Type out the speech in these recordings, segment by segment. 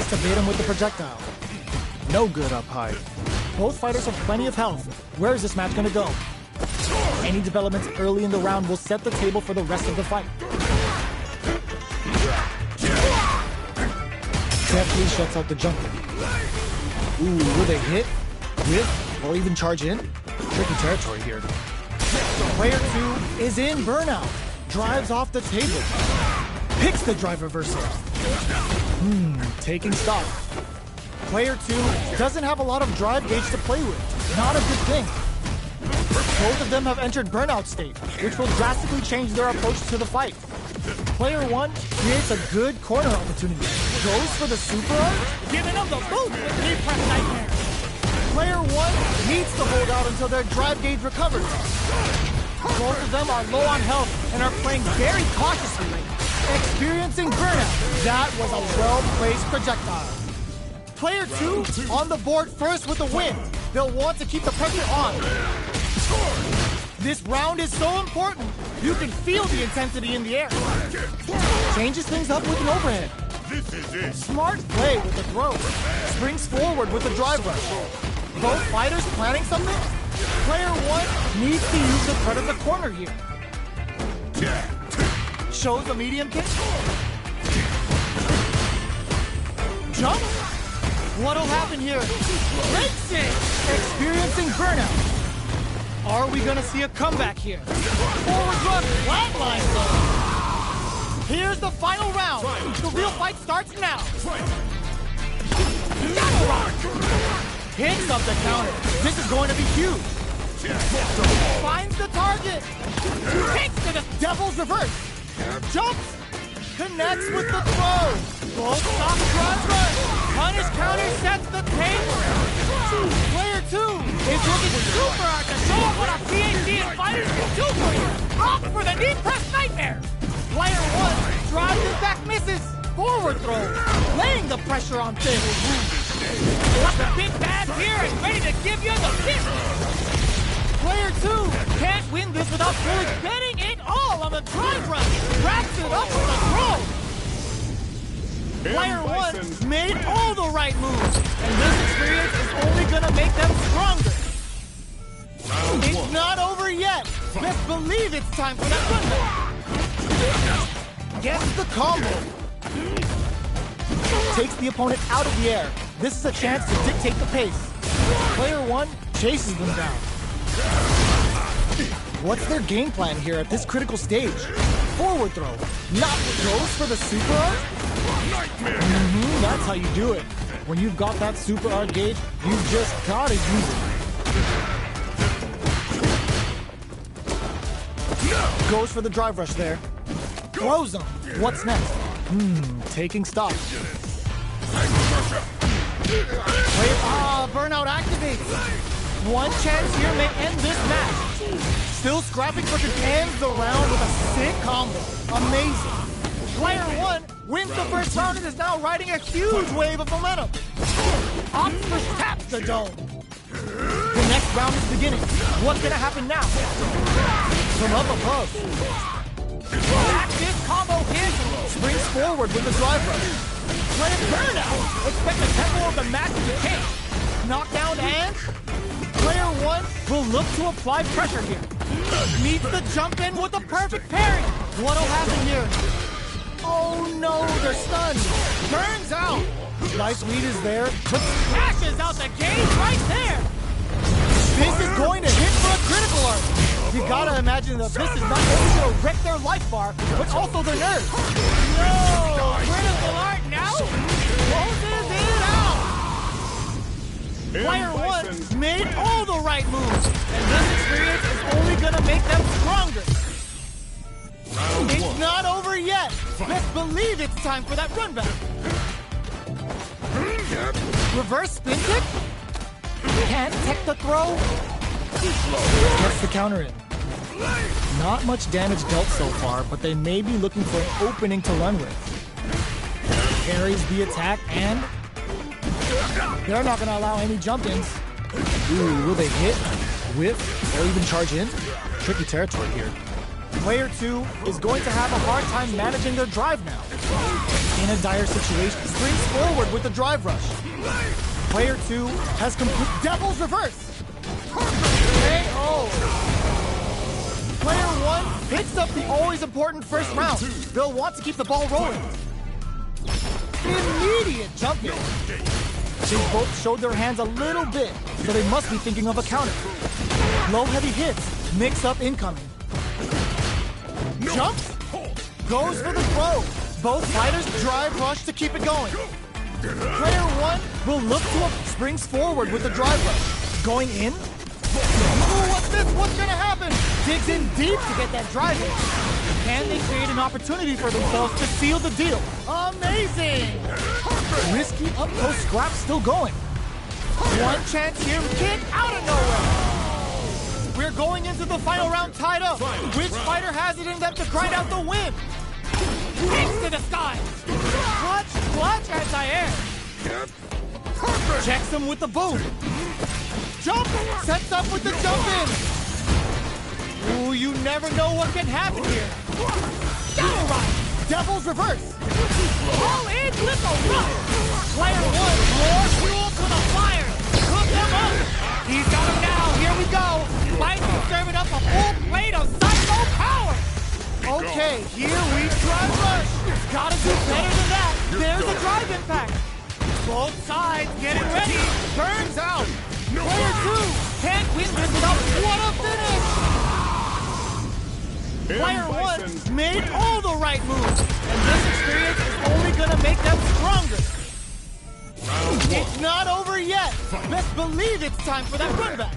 tries to bait him with the projectile. No good up high. Both fighters have plenty of health. Where is this match gonna go? Any developments early in the round will set the table for the rest of the fight. Deftly shuts out the jumper. Ooh, will they hit, whiff, or even charge in? Tricky territory here. Player 2 is in burnout. Drives off the table. Picks the drive reversal. Taking stock. Player 2 doesn't have a lot of drive gauge to play with. Not a good thing. Both of them have entered burnout state, which will drastically change their approach to the fight. Player 1 creates a good corner opportunity. Goes for the super arm, giving them the boot with knee press nightmare. Player 1 needs to hold out until their drive gauge recovers. Both of them are low on health and are playing very cautiously, experiencing burnout. That was a well-placed projectile. Player 2 on the board first with the win. They'll want to keep the pressure on. This round is so important. You can feel the intensity in the air. Changes things up with an overhead. This is it. Smart play with the throw. Springs forward with the drive rush. Both fighters planning something? Player 1 needs to use the threat of the corner here. Shows a medium kick. Jump. What'll happen here? Breaks it! Experiencing burnout. Are we gonna see a comeback here? Forward run, flatline though. Here's the final round. The real fight starts now. Double rock. Hits up the counter. This is going to be huge. Finds the target. Takes to the devil's reverse. Jumps. Connects with the throw. Both stop drive rush. Punish counter sets the table. Player 2 is looking super hard to show off what a PhD in fighters can do for you. Off for the knee press nightmare. Player 1 drives his back, misses. Forward throw, laying the pressure on things. The big bad here is ready to give you the business. Player 2 can't win this without really betting it all on the drive run. Wraps it up with a throw. Player 1 made all the right moves, and this experience is only gonna make them stronger. It's not over yet. Best believe it's time for that run. Gets the combo. Takes the opponent out of the air. This is a chance to dictate the pace. Player 1 chases them down. What's their game plan here at this critical stage? Forward throw. Not goes for the super arc? That's how you do it. When you've got that super arc gauge, you've just gotta use it. Goes for the drive rush there. Throws him. What's next? Taking stock. Burnout activates. One chance here may end this match. Still scrapping for the ends the round with a sick combo. Amazing. Player 1 wins the first round and is now riding a huge wave of momentum. Optimus taps the dome. The next round is beginning. What's gonna happen now? From up above. Active combo hit. Springs forward with the drive rush. Player burnout. Expect the tempo of the match to decay. Knockdown and Player 1 will look to apply pressure here. Needs to jump in with a perfect parry. What'll happen here? Oh no, they're stunned. Burns out. Nice lead is there, but smashes out the gauge right there. This is going to hit for a critical arc. You gotta imagine that this is not only gonna wreck their life bar, but also their nerves. No! Critical arc now? Closes it out! Player 1 made all the right moves, and this experience is only gonna make them stronger. It's not over yet. Best believe it's time for that run back. Reverse spin kick? Can't tech the throw? Gets the counter in. Not much damage dealt so far, but they may be looking for an opening to run with. Carries the attack and they're not going to allow any jump-ins. Ooh, will they hit, whiff, or even charge in? Tricky territory here. Player 2 is going to have a hard time managing their drive now. in a dire situation. Springs forward with the drive rush. Player 2 has complete Devil's Reverse. KO. Player 1 picks up the always important first round. They'll want to keep the ball rolling. Immediate jump in. They both showed their hands a little bit, so they must be thinking of a counter. Low heavy hits, mix up incoming. Jumps, goes for the throw. Both fighters drive rush to keep it going. Player 1 will look to springs forward with the drive rush. Going in. Ooh, what's this? What's gonna happen? Digs in deep to get that drive in. Can they create an opportunity for themselves to seal the deal? Amazing! Risky up-close scrap still going. One chance here, kick out of nowhere. We're going into the final round tied up. Which fighter has it in them to grind out the win? Kicks to the sky. Clutch, anti-air. Checks him with the boom. Jump, sets up with the jump in. Ooh, you never know what can happen here. Double right, Devil's Reverse. All in with the rush. Player 1, more fuel to the fire. Cook him up. He's got him now, here we go. Mimes serving up a full plate of psycho power. Okay, here we drive rush. Gotta do better than that. There's a drive impact. Both sides getting ready. Turns out. Player 2 can't win this without what a finish. Player 1 made all the right moves, and this experience is only gonna make them stronger. It's not over yet. Best believe it's time for that run back.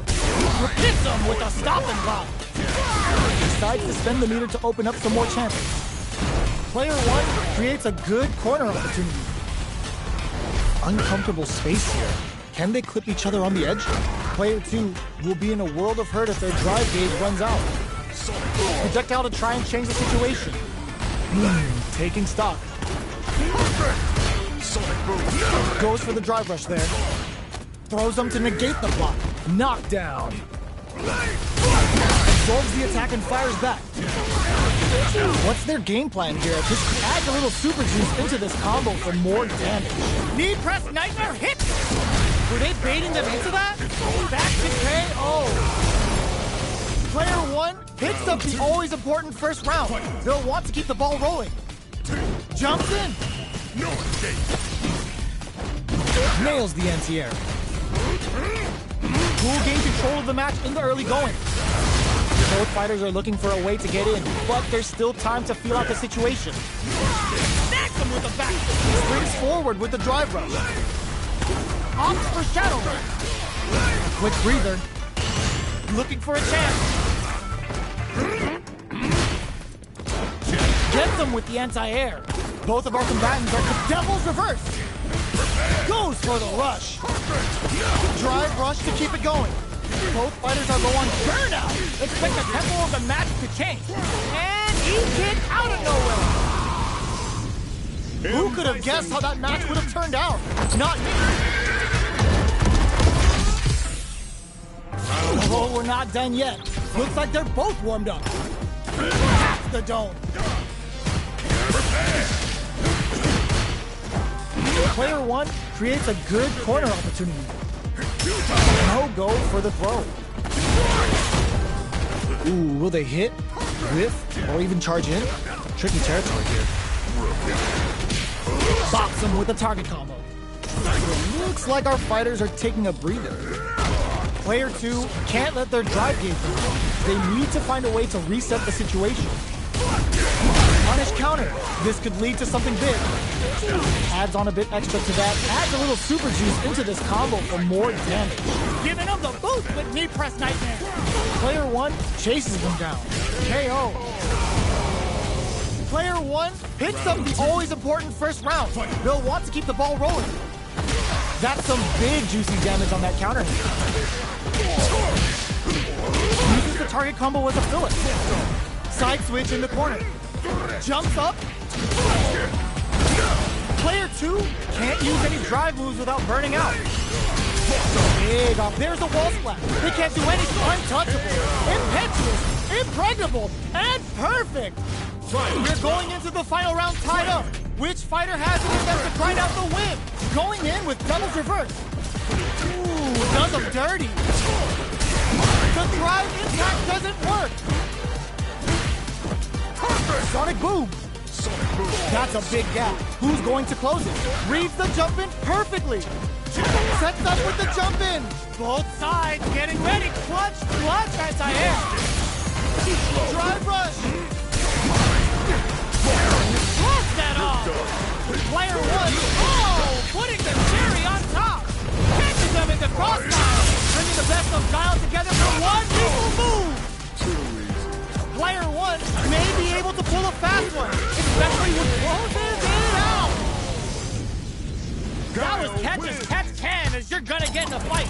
Hits them with a stop and block. Decides to spend the meter to open up some more chances. Player 1 creates a good corner opportunity. Uncomfortable space here. Can they clip each other on the edge? Player 2 will be in a world of hurt if their drive gauge runs out. Projectile to try and change the situation. Taking stock. Goes for the drive rush there. Throws them to negate the block. Knockdown. Absorbs the attack and fires back. What's their game plan here? Just add a little super juice into this combo for more damage. Knee press nightmare hits! Were they baiting them into that? Back to KO. Player 1 picks up the always important first round. They'll want to keep the ball rolling. Jumps in. Nails the anti-air. Will gain control of the match in the early going. Both fighters are looking for a way to get in, but there's still time to feel out the situation. Snacks him with the back. Springs forward with the drive rush. Opts for shadow rush. Quick breather. Looking for a chance. Gets him with the anti-air. Both of our combatants are the Devil's Reverse. Goes for the rush. Drive rush to keep it going. Both fighters are low on burnout. Expect the tempo of the match to change. And he kicked out of nowhere. Who could have guessed how that match would have turned out? Not me. Oh, we're not done yet. Looks like they're both warmed up. Tap the dome. Player 1 creates a good corner opportunity. No go for the throw. Ooh, will they hit, whiff, or even charge in? Tricky territory here. Box them with a target combo. It looks like our fighters are taking a breather. Player 2 can't let their drive game through. They need to find a way to reset the situation. Punish counter. This could lead to something big. Adds on a bit extra to that. Adds a little super juice into this combo for more damage. Giving them the boost with knee press nightmare. Player 1 chases them down. KO. Player 1 picks up the always important first round. They'll want to keep the ball rolling. That's some big juicy damage on that counter. Uses the target combo as a filler. Side switch in the corner. Jumps up. Player 2 can't use any drive moves without burning out. Big off. There's a wall splat. They can't do anything. Untouchable. Impetuous. Impregnable. And perfect. We're going into the final round tied up. Which fighter has it in them to grind out the win? Going in with devil's reverse. Ooh, does them dirty. The drive impact doesn't work. Sonic boom. That's a big gap. Who's going to close it? Reads the jump in perfectly. Sets up with the jump in. Both sides getting ready. Clutch, anti-air. Drive rush. Blast that off. Player one. Oh, putting the cherry on top. Catches them in the crossfire. Bringing the best of Guile together for one lethal move. Player one may be able to pull a fast one, especially with closes it out. That was catch as catch can, as you're gonna get in a fight.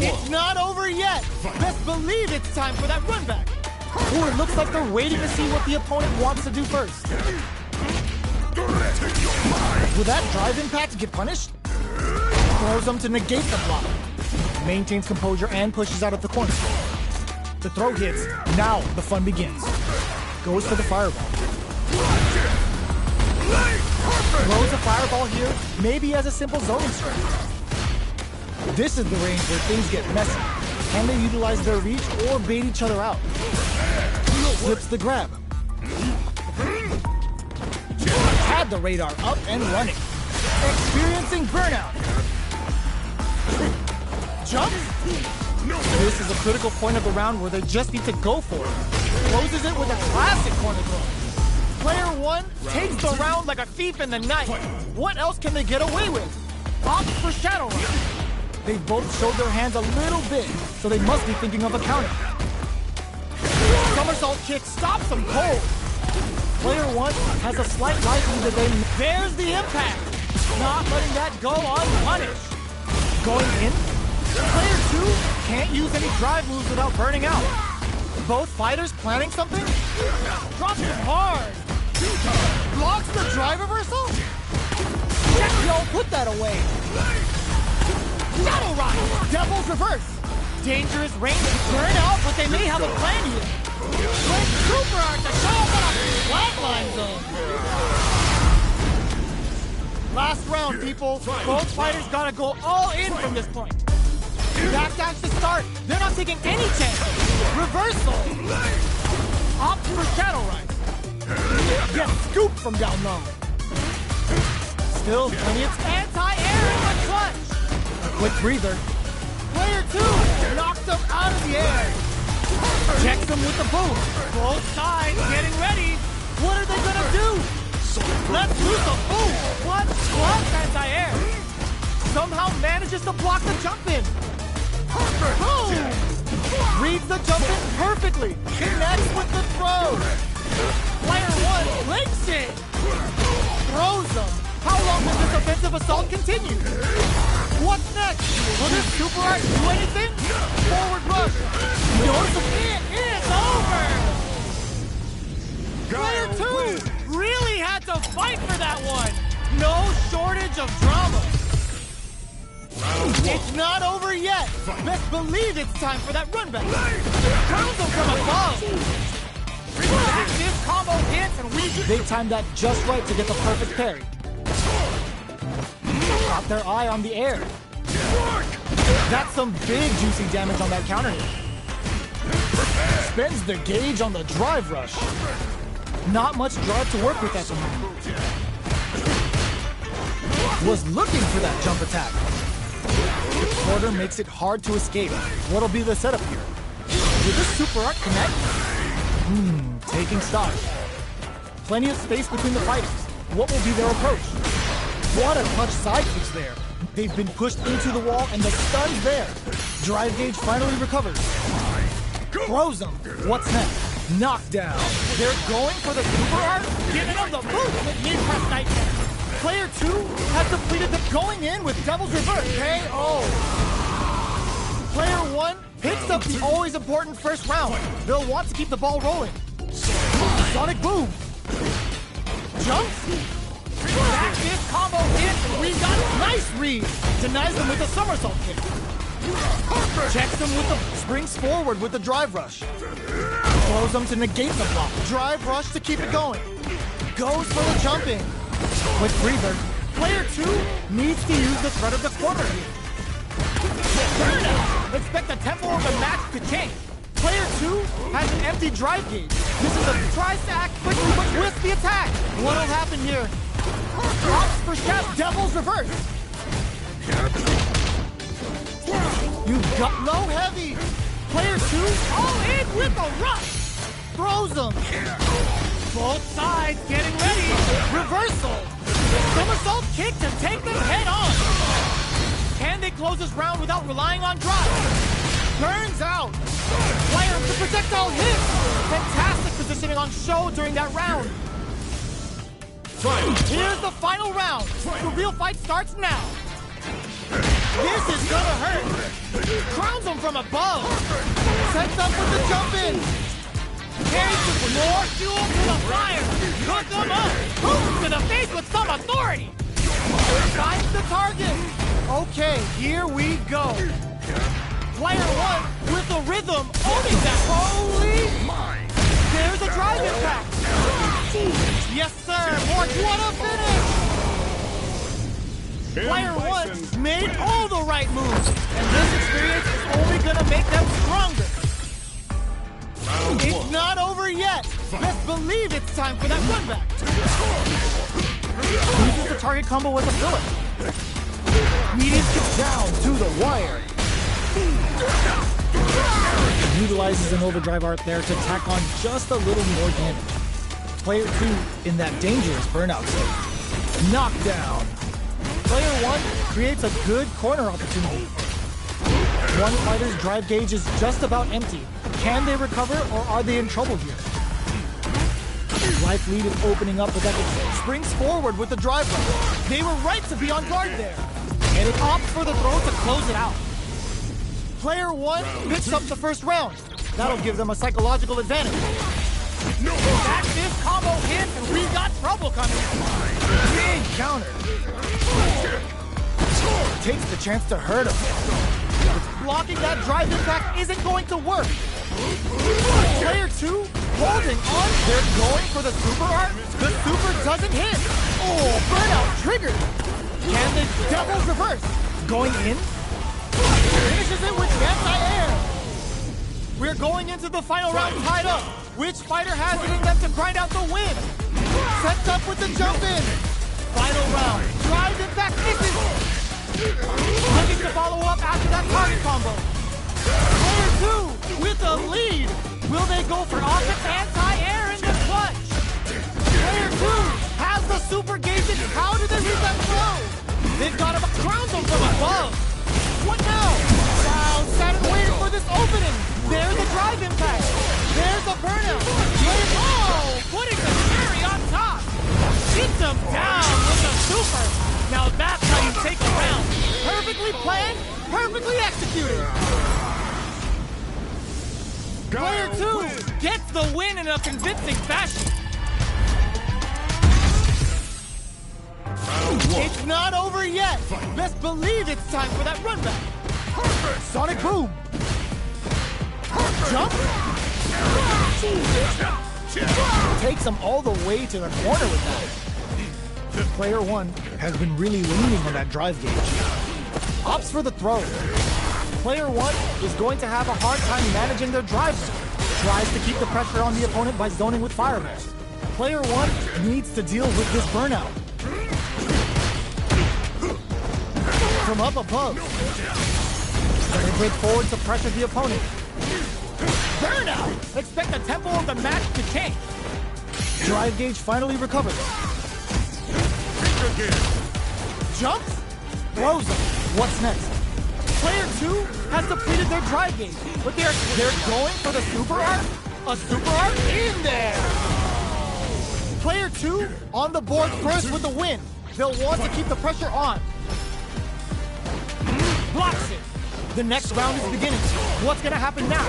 It's not over yet. Best believe it's time for that run back. Or it looks like they're waiting to see what the opponent wants to do first. Will that drive impact get punished? Throws them to negate the block. Maintains composure and pushes out of the corner. The throw hits. Now the fun begins. Goes for the fireball. Throws a fireball here, maybe as a simple zoning strike. This is the range where things get messy. Can they utilize their reach or bait each other out? Slips the grab. Had the radar up and running. Experiencing burnout. Jump? This is a critical point of the round where they just need to go for it. Closes it with a classic corner throw. Player one takes the round like a thief in the night. What else can they get away with? Opts for Shadow Run. They both showed their hands a little bit, so they must be thinking of a counter. Somersault kick stops them cold. Player one has a slight likelihood that they... There's the impact. Not letting that go unpunished. Going in. Player two can't use any drive moves without burning out. Both fighters planning something? Drops it hard. Blocks the drive reversal? Yo, put that away. Shadow Ride! Devil's reverse. Dangerous range to burn out, but they may have a plan here. Quick super art to show up on a flatline zone. Last round, people. Both fighters gotta go all in from this point. Backdash to start. They're not taking any chance. Reversal. Opt for Shadow Ride. Get scooped from down low. Still plenty of anti-air in the clutch. A quick breather. Player two knocks them out of the air. Checks them with the boom. Both sides getting ready. What are they gonna do? Let's lose the boom. What? Anti-air. Somehow manages to block the jump in. Boom! Reads the jump in perfectly. Connects with the throw. Player one links it. Throws them. How long does this offensive assault continue? What's next? Will this super art do anything? Forward rush. Noticeable. It is over. Player two really had to fight for that one. No shortage of drama. It's not over yet. Best believe it's time for that run back. Comes them from above. Active combo hits and we... They timed that just right to get the perfect parry. Got their eye on the air. That's some big juicy damage on that counter hit. Spends the gauge on the drive rush. Not much drive to work with at the moment. Was looking for that jump attack. The quarter makes it hard to escape. What'll be the setup here? Will this super art connect? Taking stock. Plenty of space between the fighters. What will be their approach? What a clutch side kicks there. They've been pushed into the wall and the stun's there. Drive gauge finally recovers. Throws them. What's next? Knockdown. They're going for the super art, giving them the boot with mid-press nightmare. Player two has completed the going in with Devil's Reverse KO. Player one picks up the always important first round. They'll want to keep the ball rolling. Sonic boom. Jumps. Active combo hits and we've got a nice read. Denies them with a somersault kick. Checks them with the springs forward with the drive rush. Throws them to negate the block. Drive rush to keep it going. Goes for the jumping. Quick breather. Player 2 needs to use the threat of the corner here. Burnout! Expect the tempo of the match to change. Player 2 has an empty drive gauge. This is a tries to act quickly but with the attack. What'll happen here? Drops for Chef, Devil's reverse. You got low heavy. Player 2 all in with a rush. Throws them. Both sides getting ready. Reversal. Somersault kick to take them head on. Can they close this round without relying on drive? Burns out. Player with the projectile hit. Fantastic positioning on show during that round. Here's the final round. The real fight starts now. This is gonna hurt. Crowns him from above. Sets up with the jump in. Carries with more fuel to the fire. Cook him up. Boots to the face with some authority. Finds the target. Okay, here we go. Player 1 with the rhythm. Owning that. Holy. There's a drive impact. Yes, sir. More what a finish. Player 1 made all the right moves. And this experience is only going to make them stronger. It's not over yet. Let's believe it's time for that run back. Uses the target combo with a filler. Needed to down to the wire. Utilizes an overdrive art there to tack on just a little more damage. Player 2 in that dangerous burnout state. Knockdown. Player 1 creates a good corner opportunity. One fighter's drive gauge is just about empty. Can they recover, or are they in trouble here? Life lead is opening up, but that springs forward with the drive run. They were right to be on guard there. And it opts for the throw to close it out. Player 1 picks up the first round. That'll give them a psychological advantage. That's this combo hit, and we got trouble coming. Big counter. Takes the chance to hurt him. Blocking that drive impact isn't going to work. Player 2 holding on. They're going for the super art. The super doesn't hit. Oh, burnout triggered. Can the Devil's reverse? Going in. Finishes it with anti-air. We're going into the final round tied up. Which fighter has it in them to grind out the win? Sets up with the jump in. Final round. Drive impact misses. Looking to follow up after that target combo. Player 2 with a lead. Will they go for offense anti-air in the clutch? Player 2 has the super gauges. How do they read that throw? They've got him crowned them from above. What now? Wow, sat and waited for this opening. There's a drive impact. There's a burnout. Oh, putting the cherry on top. Hits him down with a super. Now that's how you take a round. Perfectly planned, perfectly executed. Player 2 gets the win in a convincing fashion. It's not over yet. Best believe it's time for that run back. Sonic boom. Jump. Takes him all the way to the corner with that. Player 1 has been really leaning on that drive gauge. Opts for the throw. Player 1 is going to have a hard time managing their drive zone. Tries to keep the pressure on the opponent by zoning with fireballs. Player 1 needs to deal with this burnout. From up above. They break forward to pressure the opponent. Burnout! Expect the tempo of the match to change. Drive gauge finally recovers. Jumps, throws them. What's next? Player 2 has depleted their drive gauge, but they're going for the super art? A super art in there! Player 2 on the board first with the win. They'll want to keep the pressure on. Blocks it. The next round is beginning. What's gonna happen now?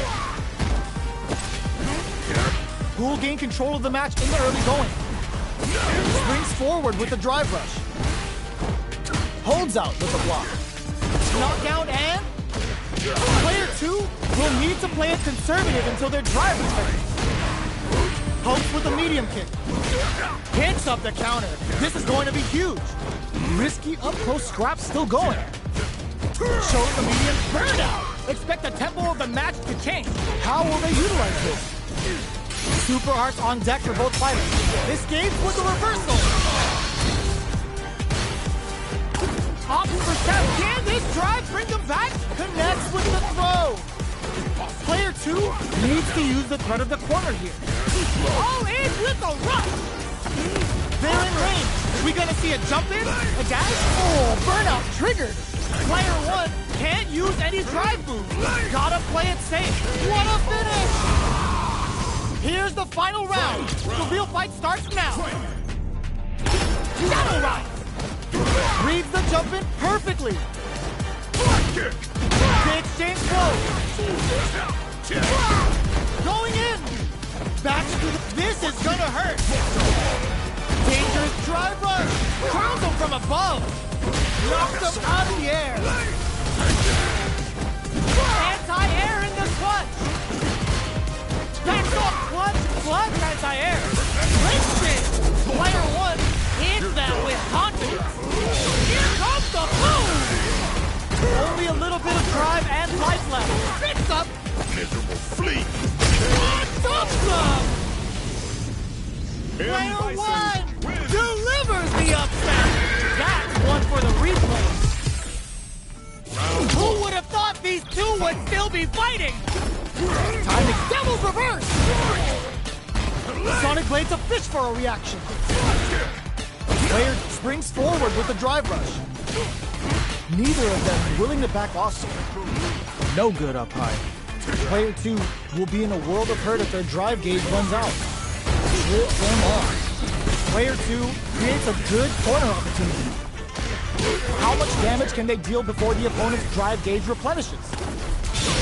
Who will gain control of the match in the early going? Springs forward with the drive rush. Holds out with the block. Knockout and... Player 2 will need to play it conservative until their drive returns. Pokes with a medium kick. Hits up the counter. This is going to be huge. Risky up-close scrap still going. Shows the medium burnout. Expect the tempo of the match to change. How will they utilize this? Super Arts on deck for both fighters. Escapes with a reversal. Opts for step. Can this drive bring them back? Connects with the throw. Player 2 needs to use the threat of the corner here. All in with a rush. They're in range. We gonna see a jump in? A dash? Oh, burnout triggered. Player 1 can't use any drive moves. Gotta play it safe. What a finish! Here's the final round. The real fight starts now. Shadow Rise. Reads the jump in perfectly. The exchange close. Going in. Back to the... This is gonna hurt. Dangerous drive rush. Crowns him from above. Knocks him out of the air. Anti-air in the clutch. Backs off clutch, anti-air. Lynching. Player 1 hits that with confidence. Here comes the boom. Only a little bit of drive and life left. Picks up. Miserable fleet. Awesome. Player 1 delivers the upset. That's one for the replay. Who would have thought these two would still be fighting? Time to Devil's Reverse! Sonic Blade's a fish for a reaction. Player springs forward with the drive rush. Neither of them willing to back off. No good up high. Player 2 will be in a world of hurt if their drive gauge runs out. Flip them off. Player 2 creates a good corner opportunity. How much damage can they deal before the opponent's drive gauge replenishes?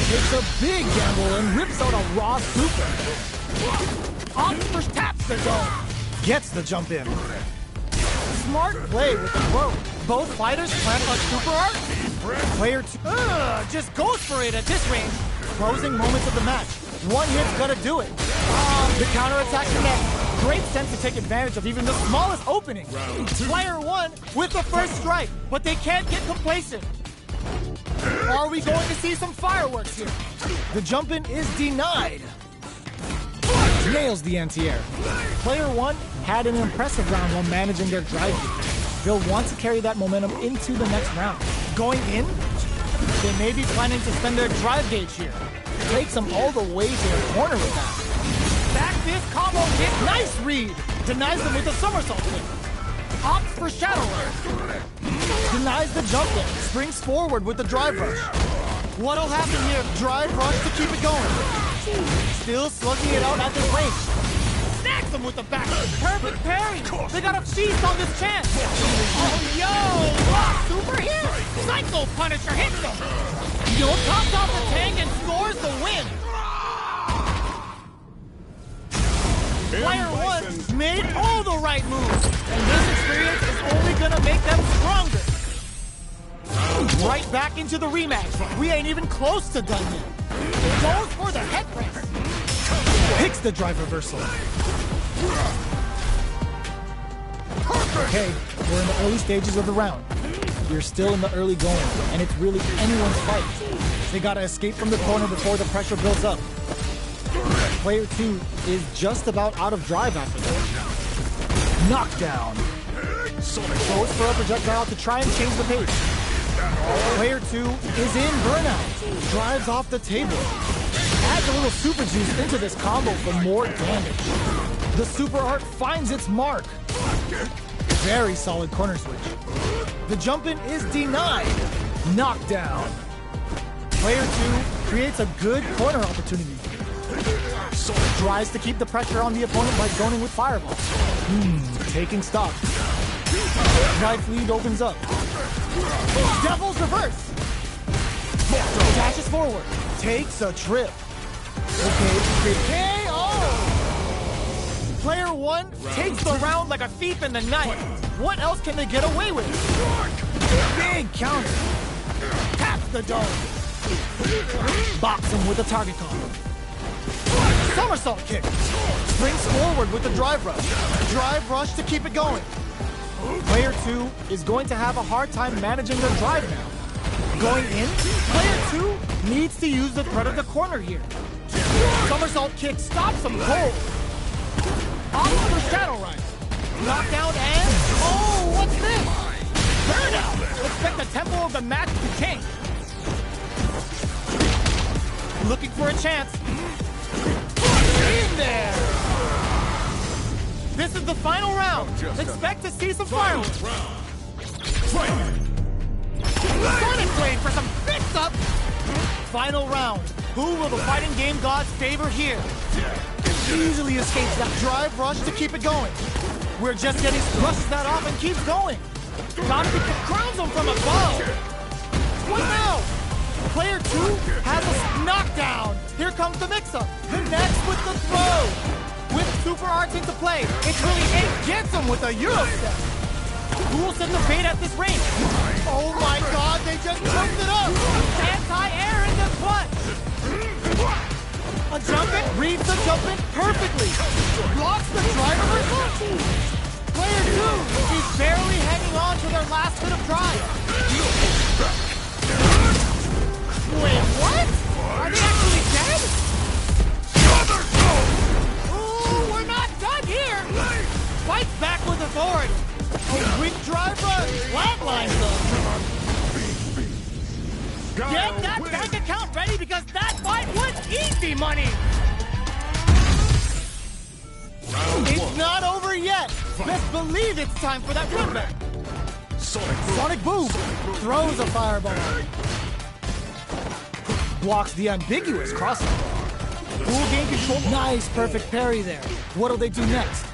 Takes a big gamble and rips out a raw super. Opts taps the dome. Gets the jump in. Smart play with the throw. Both fighters plant a super art. Player 2 just goes for it at this range. Closing moments of the match. One hit's gonna do it. The counterattack connects. Great sense to take advantage of even the smallest opening. Player 1 with the first strike, but they can't get complacent. Are we going to see some fireworks here? The jump-in is denied. Nails the anti-air. Player 1 had an impressive round while managing their drive gauge. They'll want to carry that momentum into the next round. Going in, they may be planning to spend their drive gauge here. Takes them all the way to the corner with that. Back this combo hit. Nice read. Denies them with a somersault kick. Opts for Shadow Rush. Denies the jump in. Springs forward with the drive rush. What'll happen here? Drive rush to keep it going. Still slugging it out at this range. Snacks them with the back. Perfect parry. They got a feast on this chance. Oh, yo! Super hit. Psycho Punisher hits them. Yo tops off the tank and scores the win. Player 1 made all the right moves, and this experience is only gonna make them stronger. Right back into the rematch. We ain't even close to done yet. Goes for the head press. Picks the drive reversal. Okay, we're in the early stages of the round. You're still in the early going, and it's really anyone's fight. They gotta escape from the corner before the pressure builds up. Player 2 is just about out of drive after that. Knockdown. Goes for a projectile to try and change the pace. Player 2 is in burnout. Drives off the table. Adds a little super juice into this combo for more damage. The super art finds its mark. Very solid corner switch. The jump-in is denied. Knockdown. Player 2 creates a good corner opportunity. Tries to keep the pressure on the opponent by zoning with fireball. Taking stock. Drive lead opens up. Devil's Reverse. Dashes forward. Takes a trip. Okay, KO! Player 1 takes the round like a thief in the night. What else can they get away with? Big counter. Taps the dome. Box him with a target combo. Somersault kick. Springs forward with the drive rush. Drive rush to keep it going. Player 2 is going to have a hard time managing their drive now. Going in, player 2 needs to use the threat of the corner here. Somersault kick stops him cold. Off for Shadow Run. Knockdown and... Oh, what's this? Burnout! Expect the tempo of the match to change. Looking for a chance. In there! This is the final round. Expect to see some fireworks. Sonic Blade for some fix-up. Final round. Who will the fighting game gods favor here? Easily escapes that drive rush to keep it going. We're just getting brushes that off and keeps going. Gotta be crowns him from above. What now? Player 2 has a knockdown. Here comes the mix-up. Connects with the throw. With super arts into play, it's really it gets him with a Euro step. Who will set the bait at this range? Oh my god, they just jumped it up! Anti-air in the butt! A jump it, reads the jump it perfectly! Blocks the drive reversal! Player 2 is barely hanging on to their last bit of drive. Wait, what? Are they actually dead? Ooh, we're not done here! Fights back with authority! A weak drive run! Flatlines them! Get that bank account ready because that fight was easy money! It's not over yet! Best believe it's time for that run back! Sonic Boom! Throws a fireball. Blocks the ambiguous crossover. Full game control. Nice, perfect parry there. What'll they do next?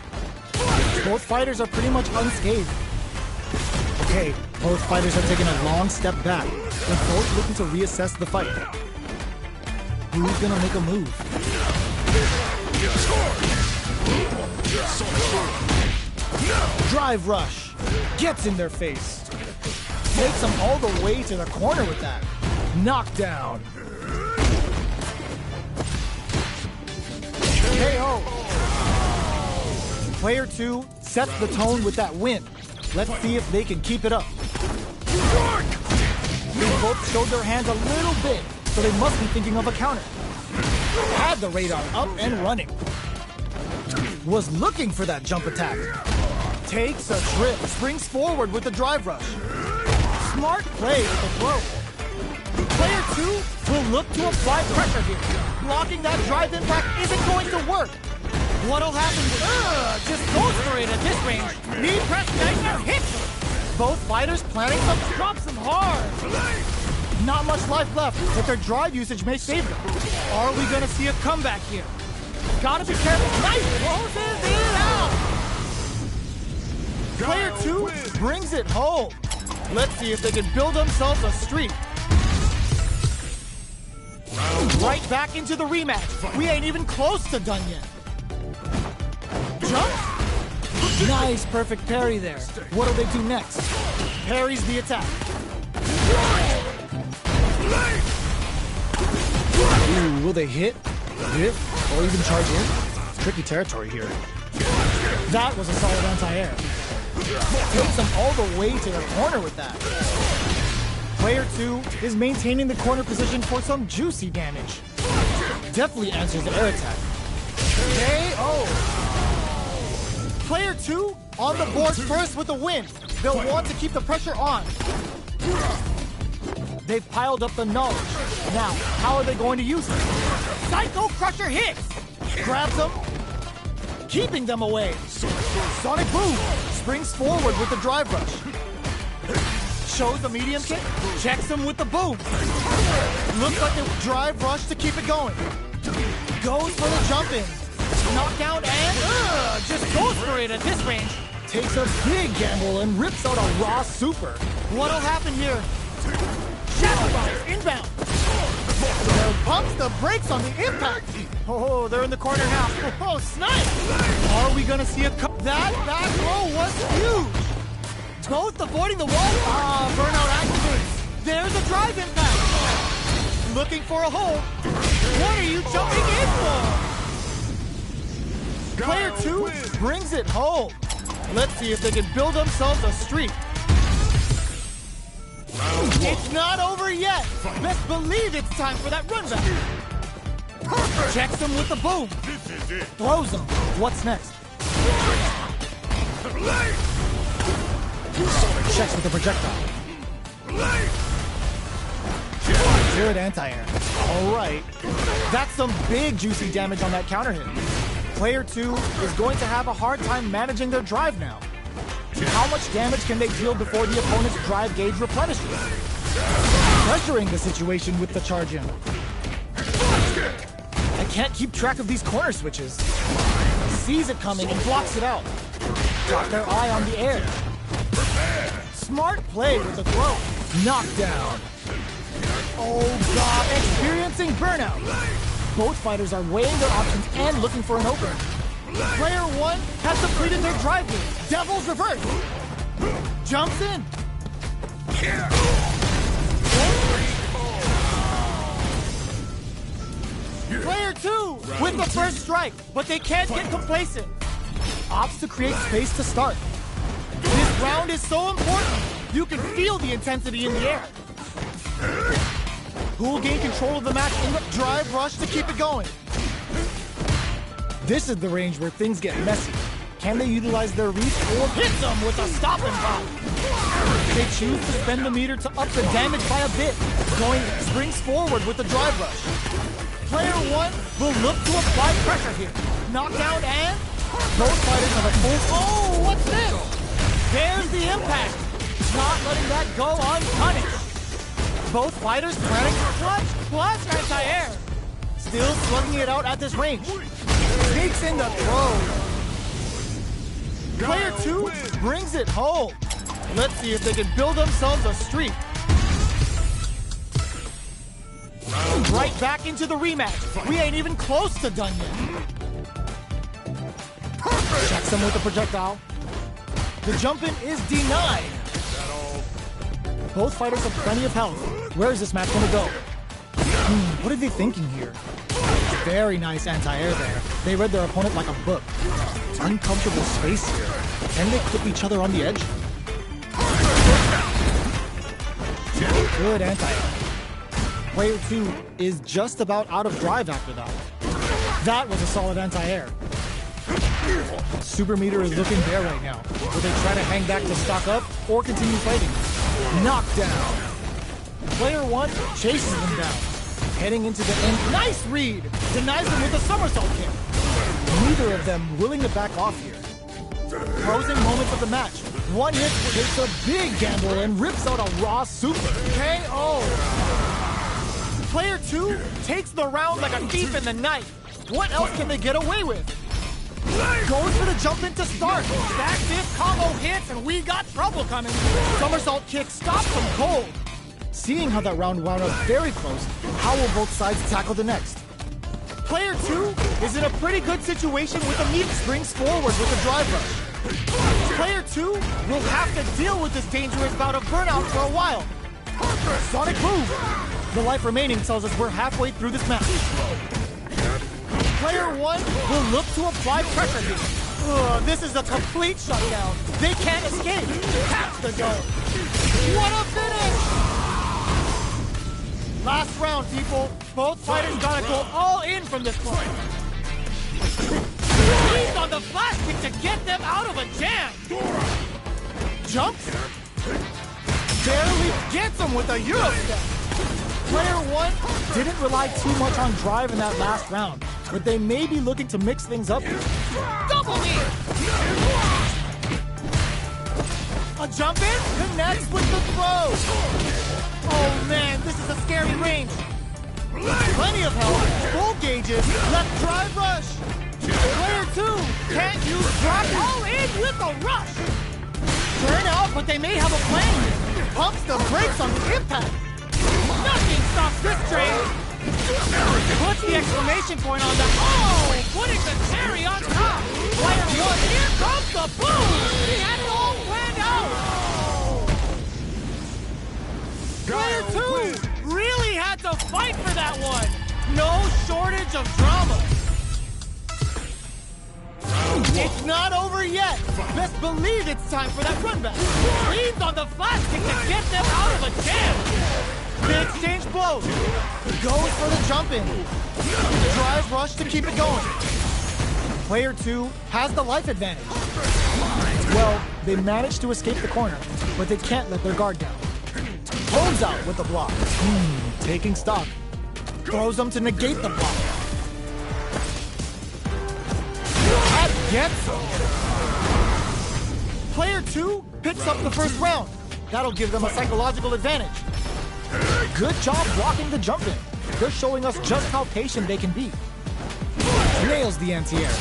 Both fighters are pretty much unscathed. Okay, both fighters are taking a long step back. They're both looking to reassess the fight. Who's gonna make a move? Drive rush. Gets in their face. Takes them all the way to the corner with that. Knockdown. KO. Player 2 sets the tone with that win. Let's see if they can keep it up. They both showed their hands a little bit, so they must be thinking of a counter. Had the radar up and running. Was looking for that jump attack. Takes a trip, springs forward with the drive rush. Smart play with the throw. Player 2 will look to apply pressure here. Blocking that drive impact isn't going to work. What'll happen? Just goes for it at this range. Knee press nightmare hits. Both fighters planning to drop some hard. Not much life left, but their drive usage may save them. Are we gonna see a comeback here? Gotta be careful. Nice closes it out. Player 2 brings it home. Let's see if they can build themselves a streak. Right back into the rematch. We ain't even close to done yet. Jump? Nice, perfect parry there. What'll they do next? Parries the attack. Ooh, will they hit, whiff, or even charge in? It's tricky territory here. That was a solid anti-air. Takes them all the way to the corner with that. Player 2 is maintaining the corner position for some juicy damage. Definitely answers the air attack. KO! Player 2 on the board first with the win. They'll want to keep the pressure on. They've piled up the knowledge. Now, how are they going to use it? Psycho Crusher hits! Grabs them, keeping them away. Sonic Boom springs forward with the drive rush. Shows the medium kick, checks him with the boom. Looks like a drive rush to keep it going. Goes for the jump in. Knockdown and just goes for it at this range. Takes a big gamble and rips out a raw super. What'll happen here? Shadow Bounce inbound. There pumps the brakes on the impact. Oh, they're in the corner now. Oh, snipe! Are we gonna see a cut? That back row was huge. Both avoiding the wall. Burnout activates. There's a drive impact. Looking for a hole. What are you jumping in for? Player 2 brings it home. Let's see if they can build themselves a streak. It's not over yet. Best believe it's time for that run back. Checks him with the boom. Throws him. What's next? Checks with the projectile. Good anti-air. All right. That's some big juicy damage on that counter hit. Player 2 is going to have a hard time managing their drive now. How much damage can they deal before the opponent's drive gauge replenishes? Pressuring the situation with the charge in. I can't keep track of these corner switches. Sees it coming and blocks it out. Got their eye on the air. Smart play with the throw. Knockdown. Oh god, experiencing burnout. Both fighters are weighing their options and looking for an opening. Player 1 has completed their drive move. Devil's reverse. Jumps in. Player 2 with the first strike, but they can't get complacent. Opts to create space to start. This round is so important. You can feel the intensity in the air. Who will gain control of the match in the drive rush to keep it going? This is the range where things get messy. Can they utilize their reach or hit them with a stop and pop? They choose to spend the meter to up the damage by a bit, going springs forward with the drive rush. Player 1 will look to apply pressure here. Knockdown and both fighters have a full. Oh, what's this? There's the impact. Not letting that go unpunished. Both fighters planning for clutch plus anti-air. Still slugging it out at this range. Sneaks in the throw. Player 2 brings it home. Let's see if they can build themselves a streak. Right back into the rematch. We ain't even close to done yet. Checks him with the projectile. The jump in is denied. Both fighters have plenty of health. Where is this match going to go? What are they thinking here? Very nice anti-air there. They read their opponent like a book. Uncomfortable space here. Can they clip each other on the edge? Good anti-air. Player 2 is just about out of drive after that. That was a solid anti-air. Super meter is looking bare right now. Will they try to hang back to stock up or continue fighting? Knockdown. Player 1 chases them down. Heading into the end. Nice read! Denies them with a somersault kick. Neither of them willing to back off here. Closing moments of the match. One hit takes a big gamble and rips out a raw super. KO! Player 2 takes the round like a thief in the night. What else can they get away with? Goes for the jump in to start. Stack this, combo hits, and we got trouble coming. Somersault kick stops them cold. Seeing how that round wound up very close, how will both sides tackle the next? Player 2 is in a pretty good situation with a meter springs forward with a drive rush. Player 2 will have to deal with this dangerous bout of burnout for a while. Sonic boom! The life remaining tells us we're halfway through this match. Player 1 will look to apply pressure here. This is a complete shutdown. They can't escape. Taps the go. What a finish! Last round, people. Both fighters gotta go all in from this point. He's on the flash kick to get them out of a jam. Jumps. Barely gets him with a Euro step. Player 1 didn't rely too much on drive in that last round, but they may be looking to mix things up here. Double knee! A jump in connects with the throw. Oh man, this is a scary range. Plenty of health, full gauges, left drive rush. Player 2 can't use drop all in with a rush. Turn out, but they may have a plan here. Pumps the brakes on the impact. Nothing stops this train. Puts the exclamation point on the. Oh, putting the cherry on top. Player 1, here comes the boom. He had it all planned out. Player 2 really had to fight for that one. No shortage of drama. It's not over yet. Best believe it's time for that run back. Leans on the flash kick to get them out of a jam. They exchange blows. Goes for the jump in. Drive rush to keep it going. Player 2 has the life advantage. Well, they managed to escape the corner, but they can't let their guard down. Holds out with the block. Taking stock. Throws them to negate the block. That gets him. Player 2 picks up the first round. That'll give them a psychological advantage. Good job blocking the jump in. They're showing us just how patient they can be. Nails the anti-air.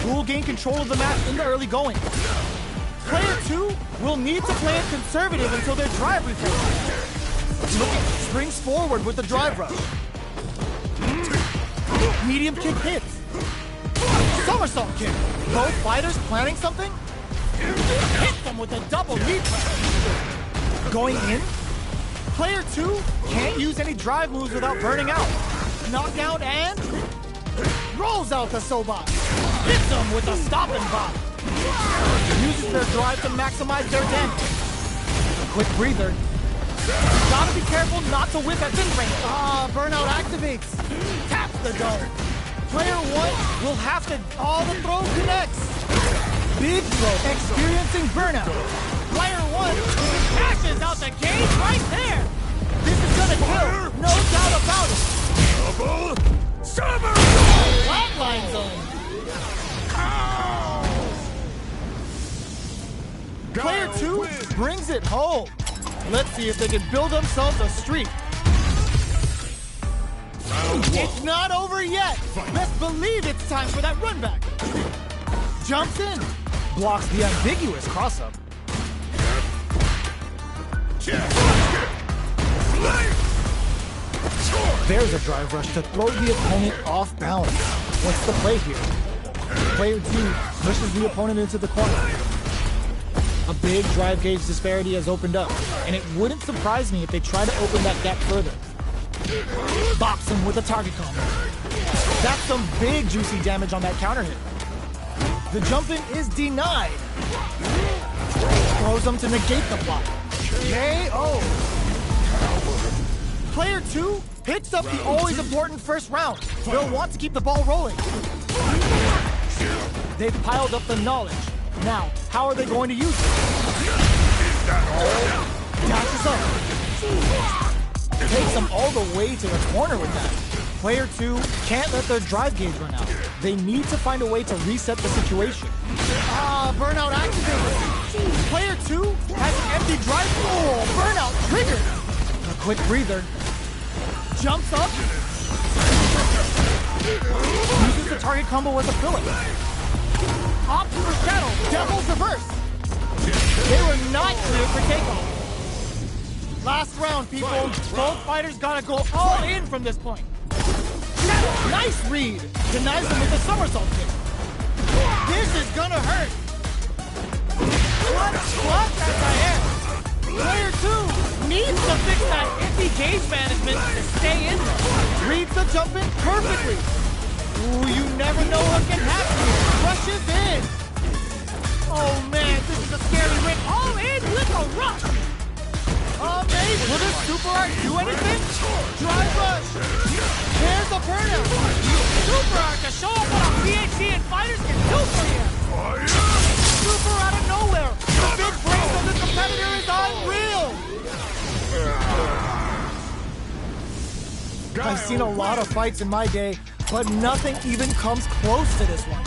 Will gain control of the match in the early going. Player 2 will need to play it conservative until their drive refreshes. Springs forward with the drive rush. Medium kick hits. Somersault kick. Both fighters planning something? Hit them with a double knee press. Going in? Player 2 can't use any drive moves without burning out. Knockout and rolls out the Sobat. Hits them with a stop and bop. Uses their drive to maximize their damage. A quick breather. Gotta be careful not to whip at mid-range. Burnout activates. Taps the dome. Player 1 will have to... the throw connects. Big throw. Experiencing burnout. Player 1 cashes out the gauge right there. This is gonna kill. No doubt about it. Double summer. Flatline zone. Player 2 brings it home. Let's see if they can build themselves a streak. It's not over yet. Best believe it's time for that run back. Jumps in. Blocks the ambiguous cross-up. There's a drive rush to throw the opponent off balance. What's the play here? Player 2 pushes the opponent into the corner. A big drive gauge disparity has opened up, and it wouldn't surprise me if they try to open that gap further. Bops him with a target combo. That's some big juicy damage on that counter hit. The jump in is denied. Throws him to negate the block. KO. Player 2 picks up the always important first round. They'll want to keep the ball rolling. They've piled up the knowledge. Now, how are they going to use it? Dashes up. Takes them all the way to the corner with that. Player 2 can't let their drive gauge run out. They need to find a way to reset the situation. Burnout activated. Player 2 has an empty drive. Burnout triggered. A quick breather. Jumps up. Uses the target combo as a filler. Opts for Shadow, Devil's Reverse. They were not clear for takeoff. Last round, people. Both fighters gotta go all in from this point. Shadow, nice read. Denies him with a somersault kick. This is gonna hurt. Clutch at the air. Player 2 needs to fix that empty gauge management to stay in there. Reads the jump in perfectly. Ooh, you never know what can happen here. Rushes in. Oh man, this is a scary win. All in with a rush. Amazing. Will this super art do anything? Drive rush. There's the burnout. Super art to show up what a PhD and fighters can do for you. Super out of nowhere. The big brace of the competitor is unreal. I've seen a lot of fights in my day, but nothing even comes close to this one.